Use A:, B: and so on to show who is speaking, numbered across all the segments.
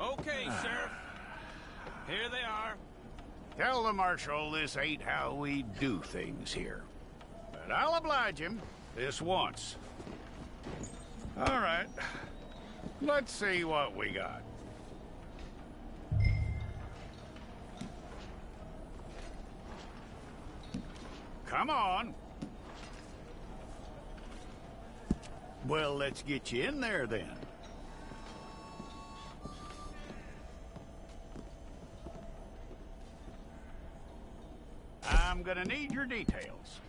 A: Okay, Sheriff. Here they are.
B: Tell the Marshal this ain't how we do things here. But I'll oblige him this once. All right. Let's see what we got. Come on. Well, let's get you in there then. I'm gonna need your details.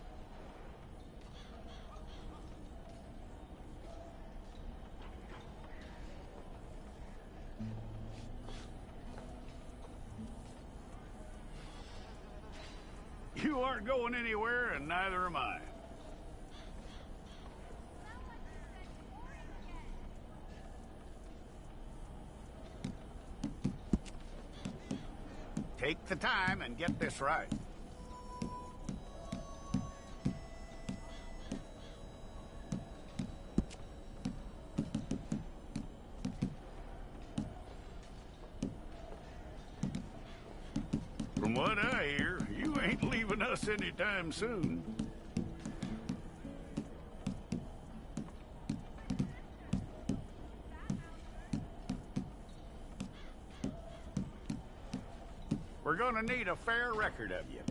B: You aren't going anywhere, and neither am I. Take the time and get this right. From what I hear, you ain't leaving us anytime soon. We're gonna need a fair record of you.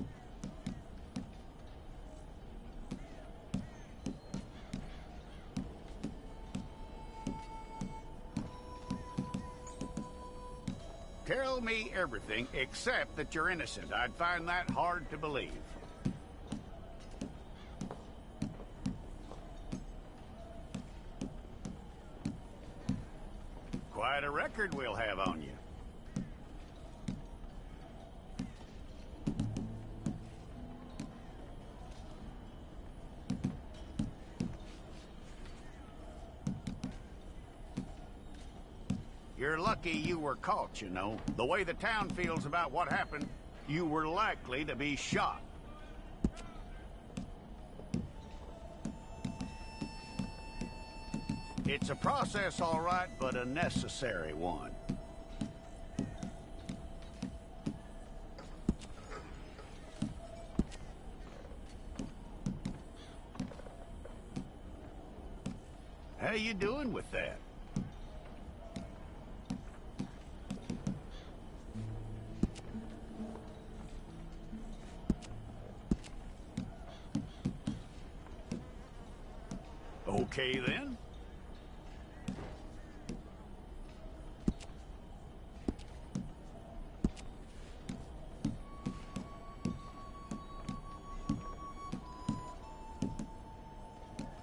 B: Tell me everything except that you're innocent. I'd find that hard to believe. Quite a record we'll have on you. You're lucky you were caught, you know. The way the town feels about what happened, you were likely to be shot. It's a process, all right, but a necessary one. How you doing with that? Okay, then.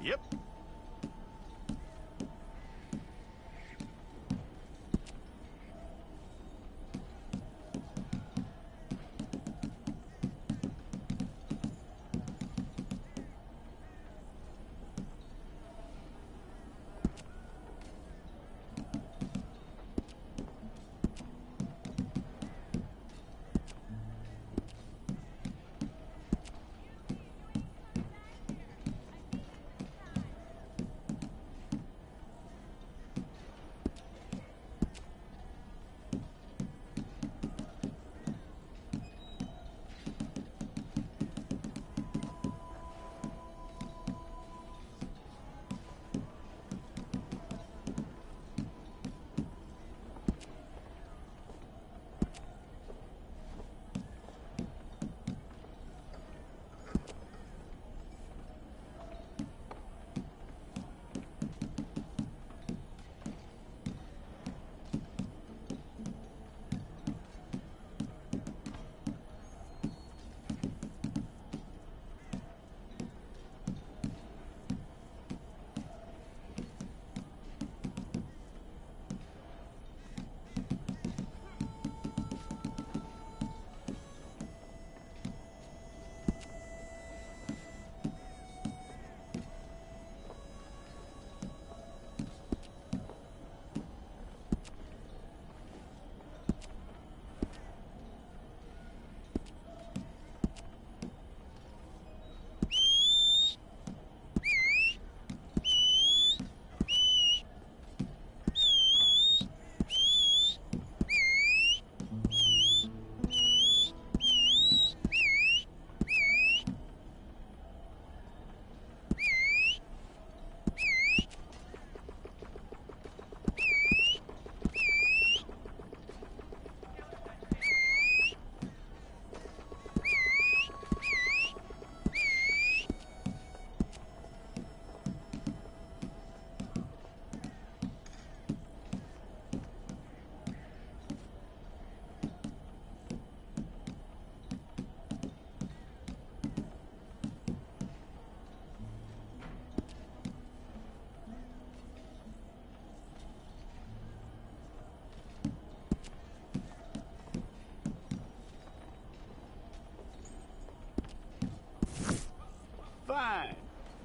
B: Yep.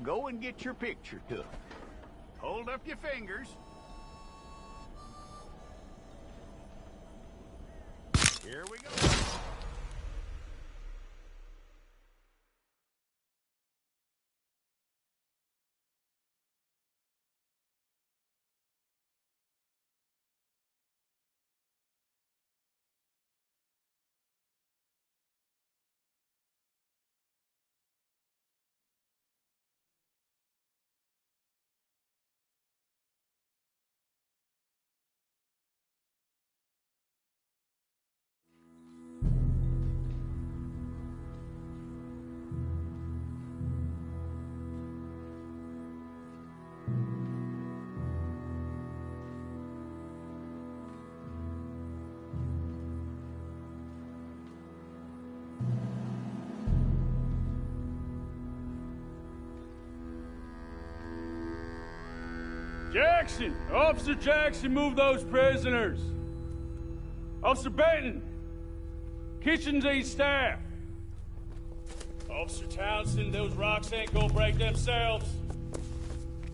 B: go and get your picture took. Hold up your fingers. Here we go.
C: Jackson! Officer Jackson, move those prisoners! Officer Benton! Kitchens ain't staff! Officer Townsend, those rocks ain't gonna break themselves.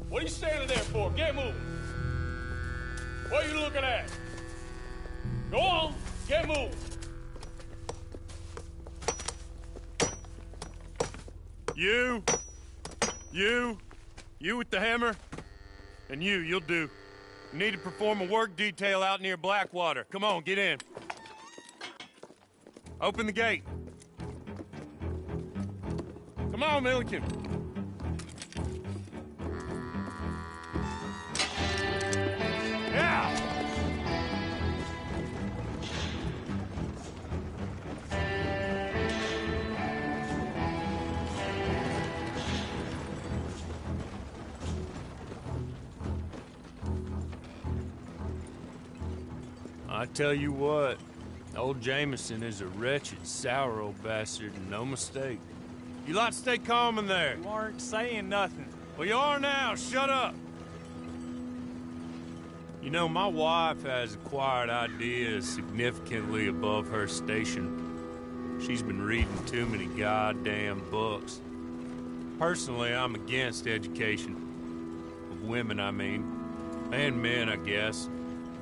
C: What are you standing there for? Get moving! What are you looking at? Go on, get moving!
D: You with the hammer? And you'll do. You need to perform a work detail out near Blackwater. Come on, get in. Open the gate. Come on, Milliken. Yeah! I tell you what, old Jameson is a wretched, sour old bastard, and no mistake. You lot to stay calm in there.
A: You aren't saying nothing.
D: Well, you are now. Shut up. You know, my wife has acquired ideas significantly above her station. She's been reading too many goddamn books. Personally, I'm against education. Of women, I mean. And men, I guess.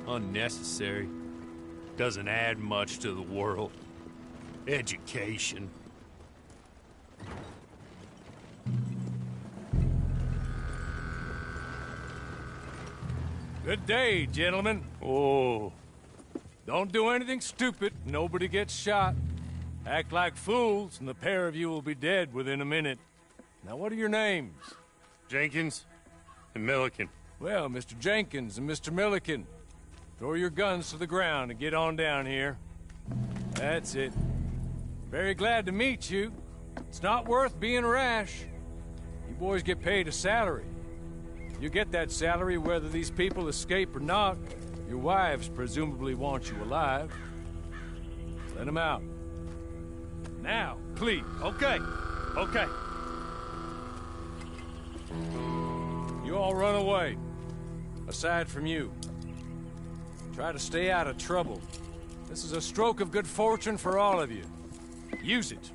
D: Unnecessary. Doesn't add much to the world. Education.
C: Good day, gentlemen.
D: Oh.
C: Don't do anything stupid. Nobody gets shot. Act like fools, and the pair of you will be dead within a minute. Now, what are your names?
D: Jenkins and Milliken.
C: Well, Mr. Jenkins and Mr. Milliken, throw your guns to the ground and get on down here. That's it. Very glad to meet you. It's not worth being rash. You boys get paid a salary. You get that salary whether these people escape or not. Your wives presumably want you alive. Let them out. Now, please.
D: Okay.
C: You all run away. Aside from you. Try to stay out of trouble. This is a stroke of good fortune for all of you. Use it.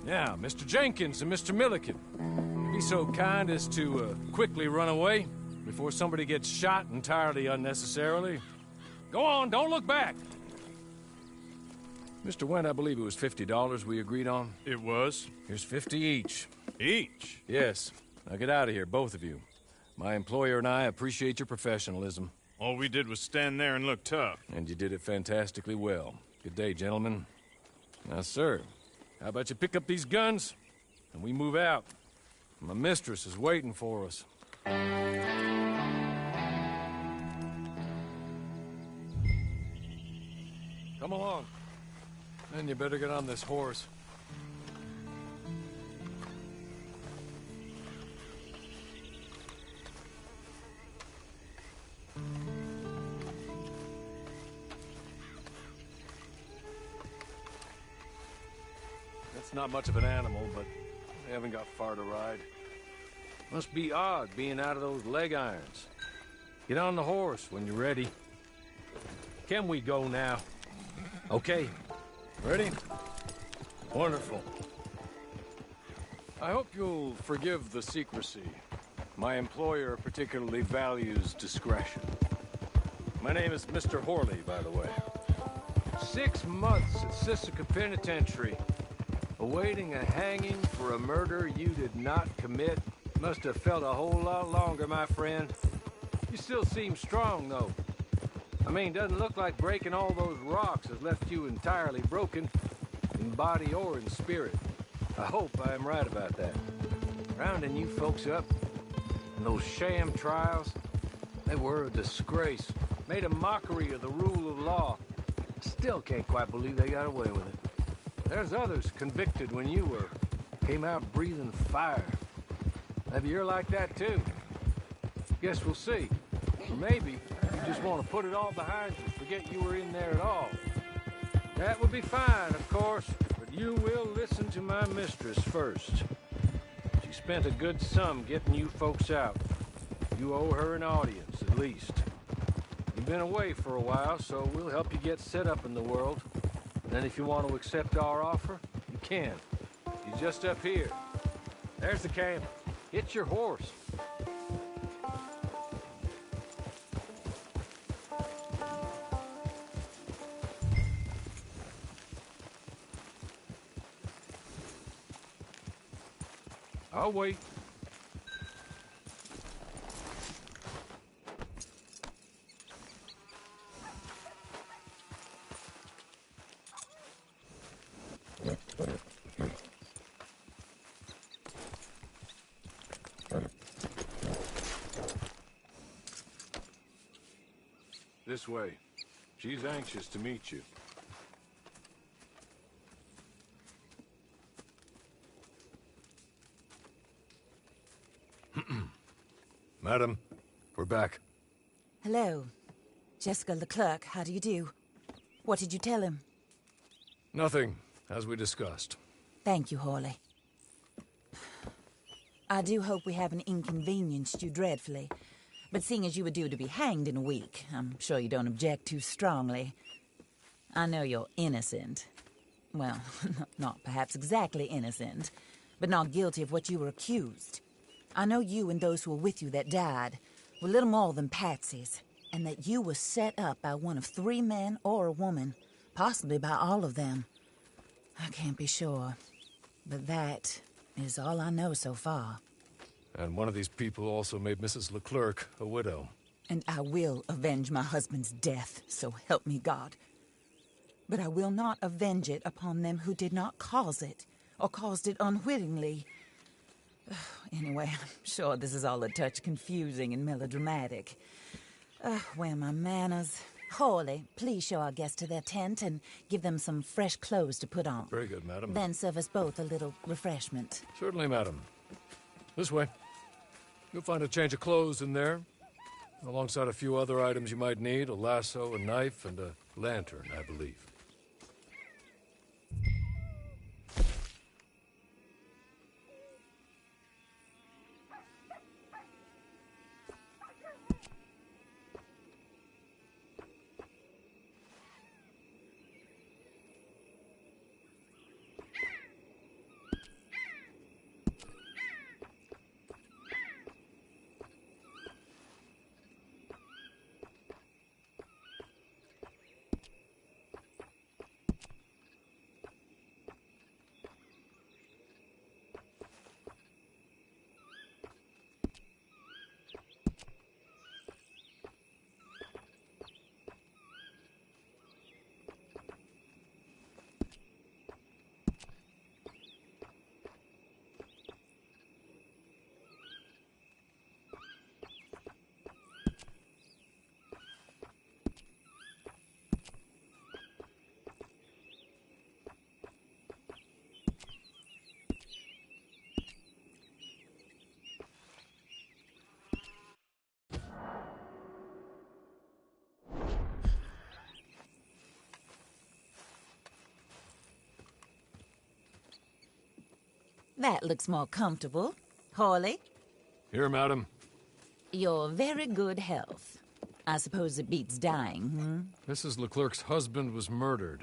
C: Now, Mr. Jenkins and Mr. Milliken, be so kind as to quickly run away before somebody gets shot entirely unnecessarily. Go on, don't look back. Mr. Wendt, I believe it was $50 we agreed on.
D: It was.
C: Here's 50 each.
D: Each?
C: Yes. Now get out of here, both of you. My employer and I appreciate your professionalism.
D: All we did was stand there and look tough.
C: And you did it fantastically well. Good day, gentlemen. Now, sir, how about you pick up these guns, and we move out? My mistress is waiting for us. Come along. Then you better get on this horse. That's not much of an animal, but we haven't got far to ride. Must be odd being out of those leg irons. Get on the horse when you're ready. Can we go now? Okay. Ready? Wonderful. I hope you'll forgive the secrecy. My employer particularly values discretion. My name is Mr. Horley, by the way. 6 months at Sisika Penitentiary, awaiting a hanging for a murder you did not commit. Must have felt a whole lot longer, my friend. You still seem strong, though. I mean, doesn't look like breaking all those rocks has left you entirely broken, in body or in spirit. I hope I am right about that. Rounding you folks up, and those sham trials, they were a disgrace. Made a mockery of the rule of law. Still can't quite believe they got away with it. There's others convicted when you were. Came out breathing fire. Maybe you're like that too. Guess we'll see. Or maybe you just want to put it all behind you, forget you were in there at all. That would be fine, of course, but you will listen to my mistress first. She spent a good sum getting you folks out. You owe her an audience, at least. You've been away for a while, so we'll help you get set up in the world. Then if you want to accept our offer, you can. He's just up here. There's the camp. Hit your horse. I'll wait. This way. She's anxious to meet you. Madam, we're back.
E: Hello. Jessica Leclerc, how do you do? What did you tell him?
C: Nothing, as we discussed.
E: Thank you, Horley. I do hope we haven't inconvenienced you dreadfully. But seeing as you were due to be hanged in a week, I'm sure you don't object too strongly. I know you're innocent. Well, not perhaps exactly innocent, but not guilty of what you were accused. I know you and those who were with you that died were little more than patsies, and that you were set up by one of 3 men or a woman, possibly by all of them. I can't be sure, but that is all I know so far.
C: And one of these people also made Mrs. Leclerc a widow.
E: And I will avenge my husband's death, so help me God. But I will not avenge it upon them who did not cause it, or caused it unwittingly. Anyway, I'm sure this is all a touch confusing and melodramatic. Where are my manners? Horley, please show our guests to their tent and give them some fresh clothes to put on.
C: Very good, madam.
E: Then serve us both a little refreshment.
C: Certainly, madam. This way. You'll find a change of clothes in there, alongside a few other items you might need, a lasso, a knife, and a lantern, I believe.
E: That looks more comfortable. Horley?
C: Here, madam.
E: Your very good health. I suppose it beats dying,
C: Mrs. Leclerc's husband was murdered.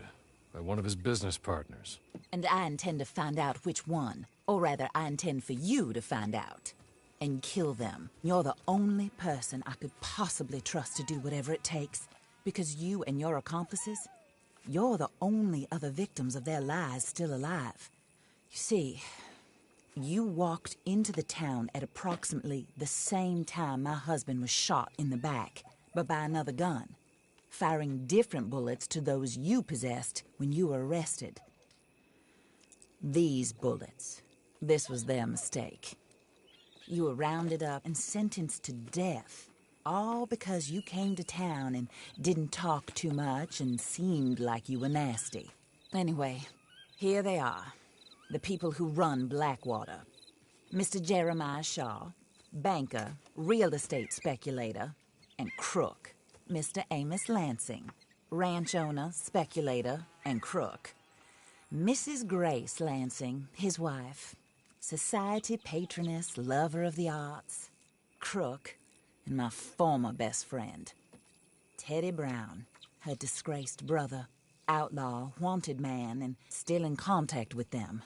C: by one of his business partners.
E: And I intend to find out which one. Or rather, I intend for you to find out. And kill them. You're the only person I could possibly trust to do whatever it takes. Because you and your accomplices, you're the only other victims of their lies still alive. You see, you walked into the town at approximately the same time my husband was shot in the back, but by another gun, firing different bullets to those you possessed when you were arrested. These bullets, this was their mistake. You were rounded up and sentenced to death, all because you came to town and didn't talk too much and seemed like you were nasty. Anyway, here they are, the people who run Blackwater. Mr. Jeremiah Shaw, banker, real estate speculator, and crook. Mr. Amos Lansing, ranch owner, speculator, and crook. Mrs. Grace Lansing, his wife, society patroness, lover of the arts, crook, and my former best friend. Teddy Brown, her disgraced brother, outlaw, wanted man, and still in contact with them.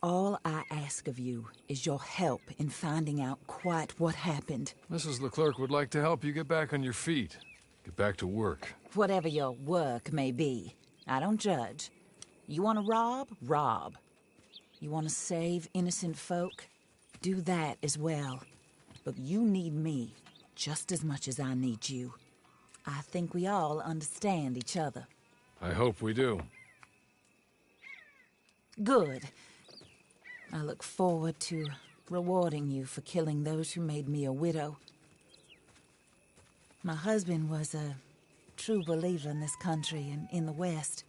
E: All I ask of you is your help in finding out quite what happened.
C: Mrs. Leclerc would like to help you get back on your feet. Get back to work.
E: Whatever your work may be, I don't judge. You want to rob? Rob. You want to save innocent folk? Do that as well. But you need me just as much as I need you. I think we all understand each other.
C: I hope we do.
E: Good. I look forward to rewarding you for killing those who made me a widow. My husband was a true believer in this country and in the West.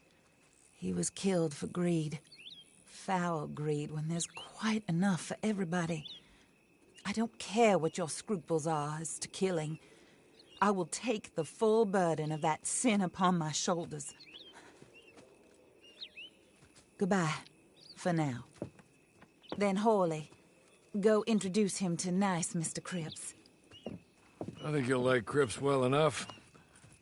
E: He was killed for greed. Foul greed when there's quite enough for everybody. I don't care what your scruples are as to killing. I will take the full burden of that sin upon my shoulders. Goodbye, for now. Then Hawley, go introduce him to nice Mr. Cripps.
C: I think you'll like Cripps well enough.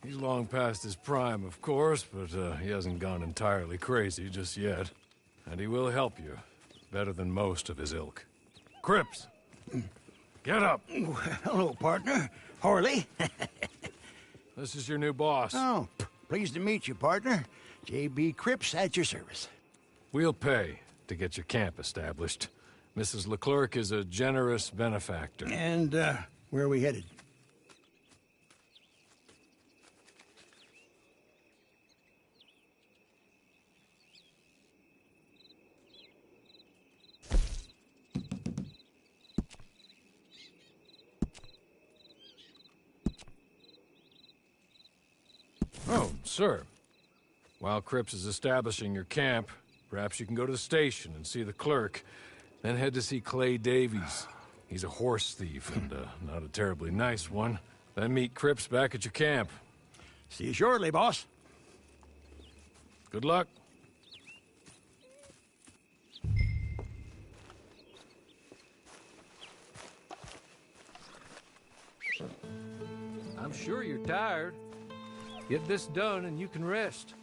C: He's long past his prime, of course, but he hasn't gone entirely crazy just yet. And he will help you, better than most of his ilk. Cripps! Get up!
F: Hello, partner. Hawley.
C: This is your new boss.
F: Oh, pleased to meet you, partner. J.B. Cripps at your service.
C: We'll pay to get your camp established. Mrs. Leclerc is a generous benefactor.
F: And, where are we headed?
C: Oh, sir. While Cripps is establishing your camp, perhaps you can go to the station and see the clerk, then head to see Clay Davies. He's a horse thief, and not a terribly nice one. Then meet Cripps back at your camp.
F: See you shortly, boss.
C: Good luck. I'm sure you're tired. Get this done and you can rest.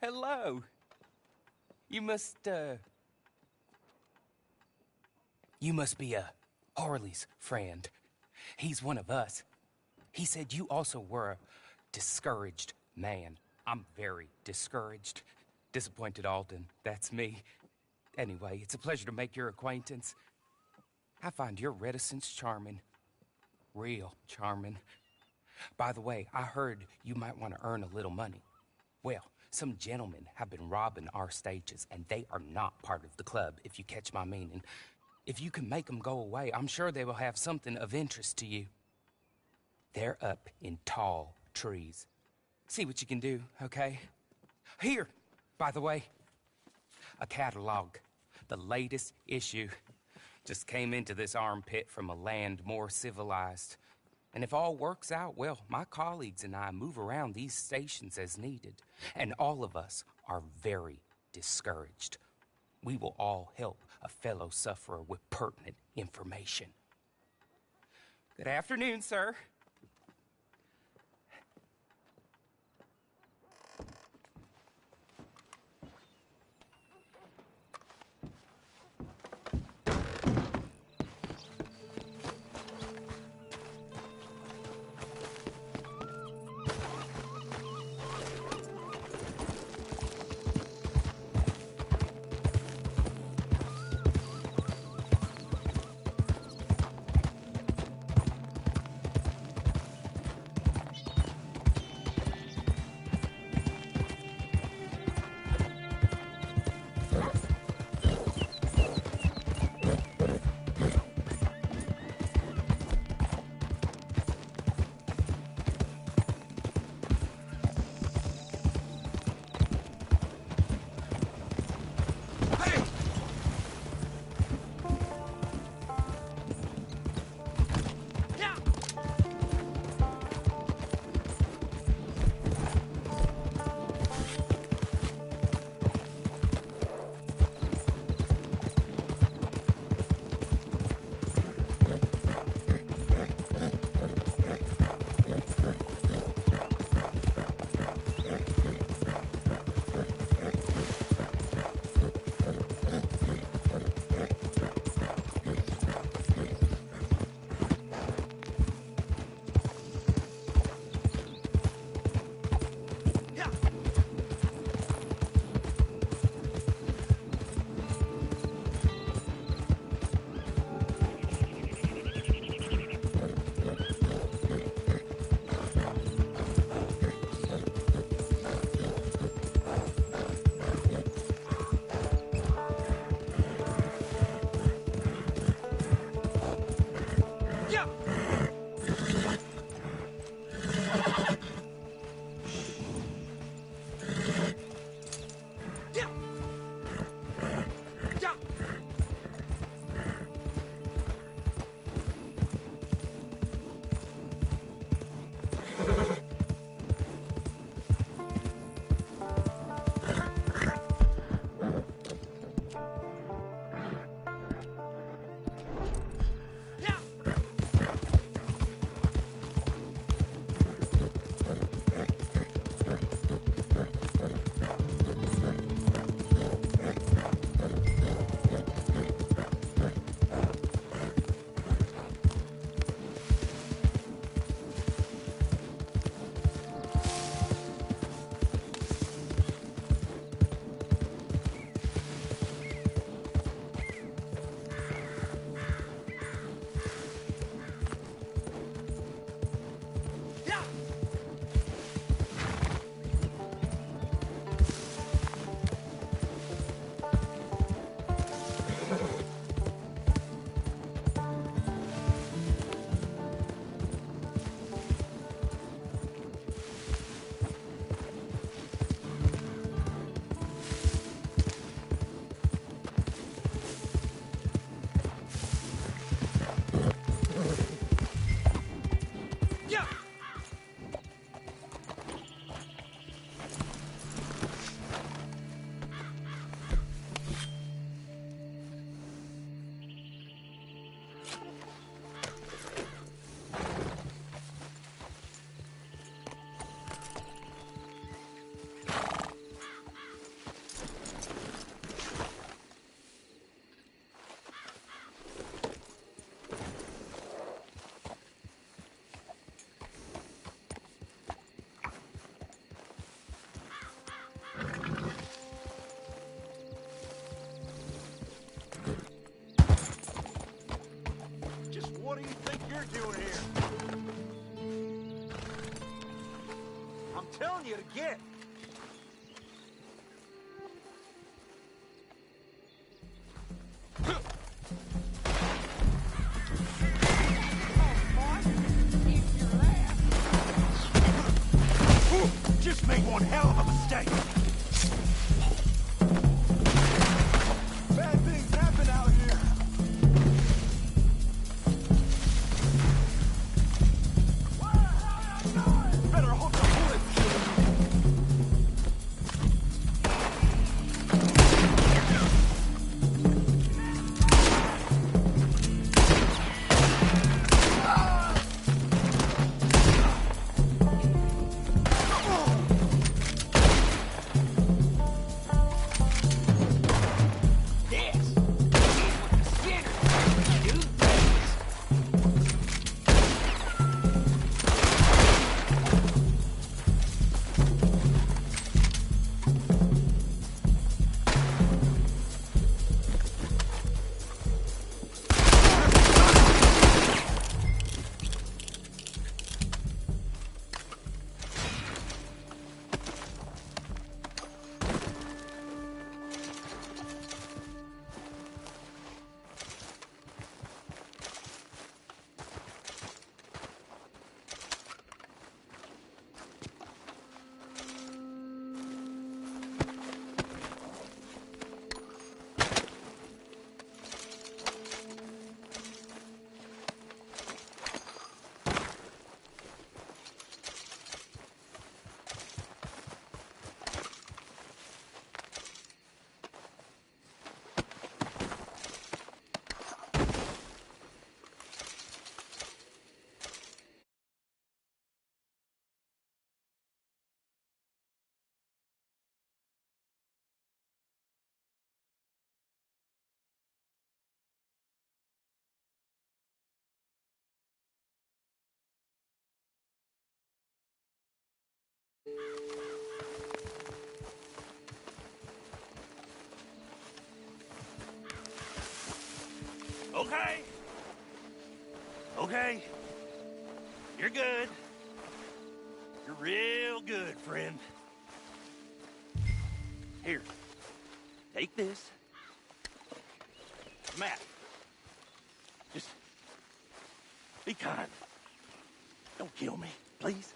G: Hello. You must be Harley's friend. He's one of us. He said you also were a discouraged man. I'm very discouraged. Disappointed Alden, that's me. Anyway, it's a pleasure to make your acquaintance. I find your reticence charming. Real charming. By the way, I heard you might want to earn a little money. Well, some gentlemen have been robbing our stages, and they are not part of the club, if you catch my meaning. If you can make them go away, I'm sure they will have something of interest to you. They're up in tall trees. See what you can do, okay? Here, by the way, a catalog. The latest issue. Just came into this armpit from a land more civilized. And if all works out, well, my colleagues and I move around these stations as needed. And all of us are very discouraged. We will all help a fellow sufferer with pertinent information. Good afternoon, sir.
H: telling you to get.
F: Just made one hell of a mistake.
H: Bad things happen out here. Better hold your bullets.
F: Okay. Okay. You're good. You're real good, friend. Here. Take this. Matt. Just be kind. Don't kill me, please.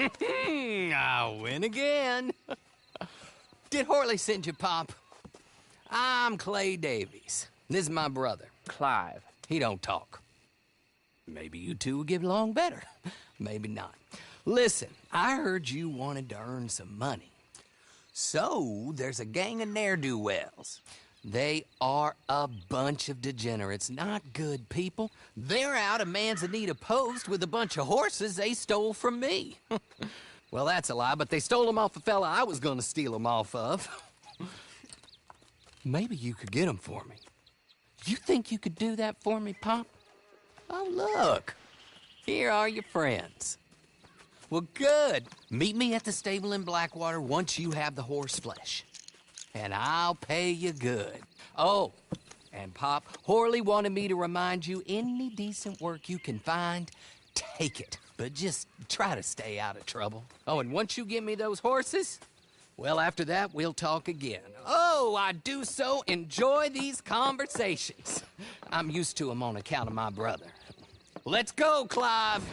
I: I win again. Did Horley send you, Pop? I'm Clay Davies. This is my brother, Clive. He don't talk. Maybe you two will get along better. Maybe not. Listen, I heard you wanted to earn some money. So, there's a gang of ne'er-do-wells. They are a bunch of degenerates, not good people. They're out of Manzanita Post with a bunch of horses they stole from me. Well, that's a lie, but they stole them off a fella I was gonna steal them off of. Maybe you could get them for me. You think you could do that for me, Pop? Oh, look. Here are your friends. Well, good. Meet me at the stable in Blackwater once you have the horse flesh. And I'll pay you good. Oh, and Pop, Horley wanted me to remind you, any decent work you can find, take it. But just try to stay out of trouble. Oh, and once you give me those horses, well, after that, we'll talk again. Oh, I do so enjoy these conversations. I'm used to them on account of my brother. Let's go, Clive.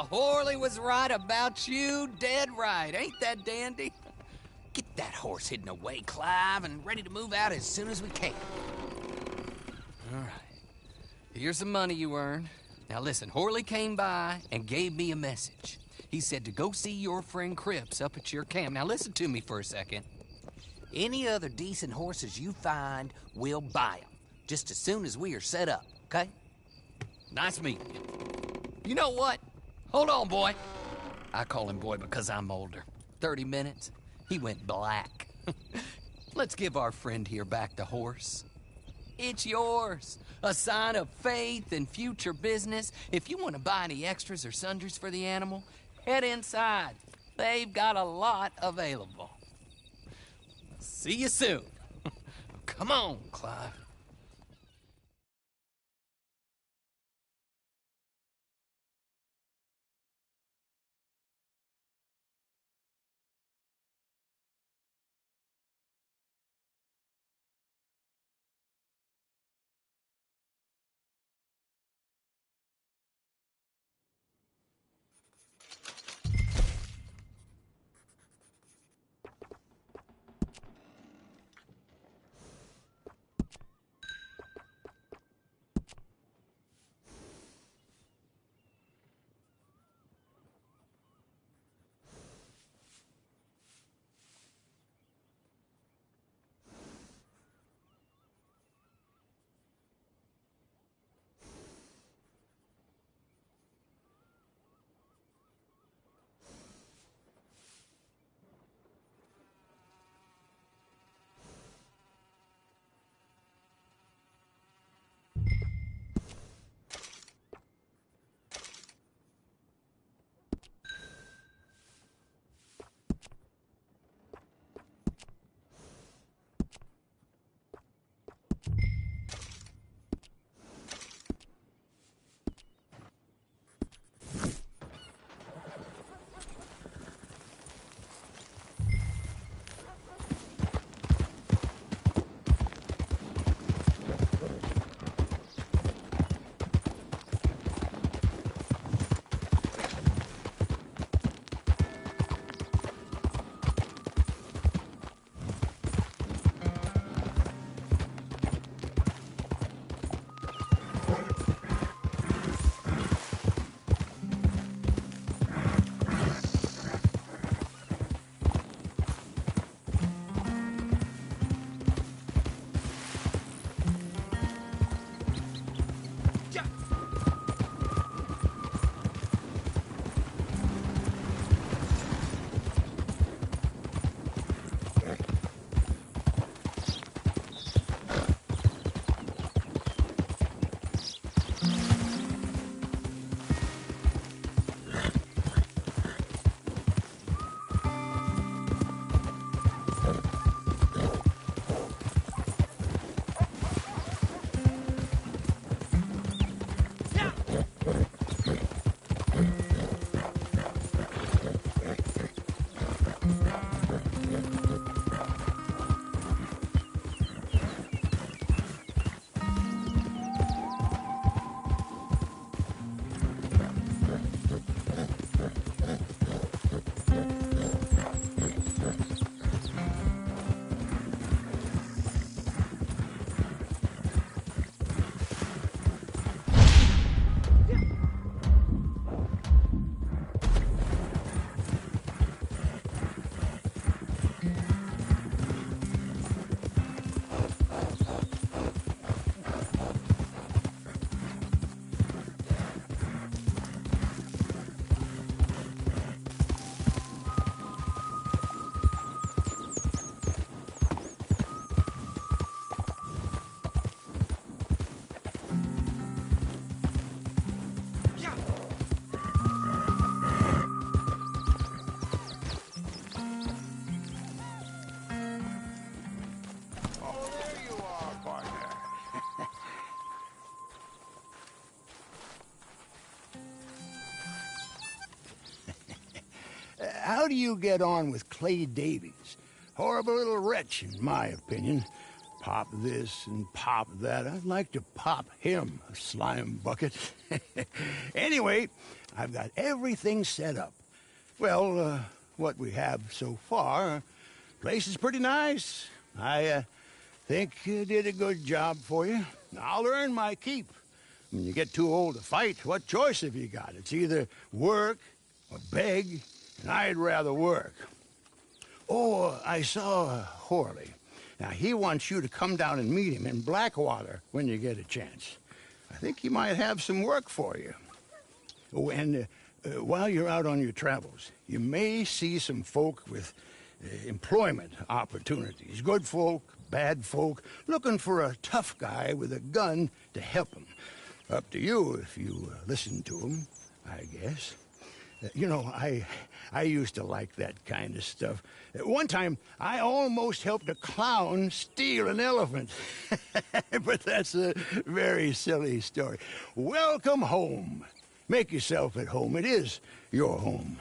I: Horley was right about you, dead right. Ain't that dandy? Get that horse hidden away, Clive, and ready to move out as soon as we can. All right. Here's the money you earned. Now listen, Horley came by and gave me a message. He said to go see your friend Cripps up at your camp. Now listen to me for a second. Any other decent horses you find, we'll buy them. Just as soon as we are set up, okay? Nice meeting you. You know what? Hold on, boy. I call him boy because I'm older. 30 minutes, he went black. Let's give our friend here back the horse. It's yours. A sign of faith and future business. If you want to buy any extras or sundries for the animal, head inside. They've got a lot available. See you soon. Come on, Clive.
F: How do you get on with Clay Davies? Horrible little wretch, in my opinion. Pop this and pop that. I'd like to pop him, a slime bucket. Anyway, I've got everything set up. Well, what we have so far, place is pretty nice. I think you did a good job for you. I'll earn my keep. When you get too old to fight, what choice have you got? It's either work or beg, and I'd rather work. Oh, I saw Horley. Now, he wants you to come down and meet him in Blackwater when you get a chance. I think he might have some work for you. Oh, and while you're out on your travels, you may see some folk with employment opportunities. Good folk, bad folk, looking for a tough guy with a gun to help them. Up to you if you listen to them, I guess. You know, I used to like that kind of stuff. One time, I almost helped a clown steal an elephant. But that's a very silly story. Welcome home. Make yourself at home. It is your home.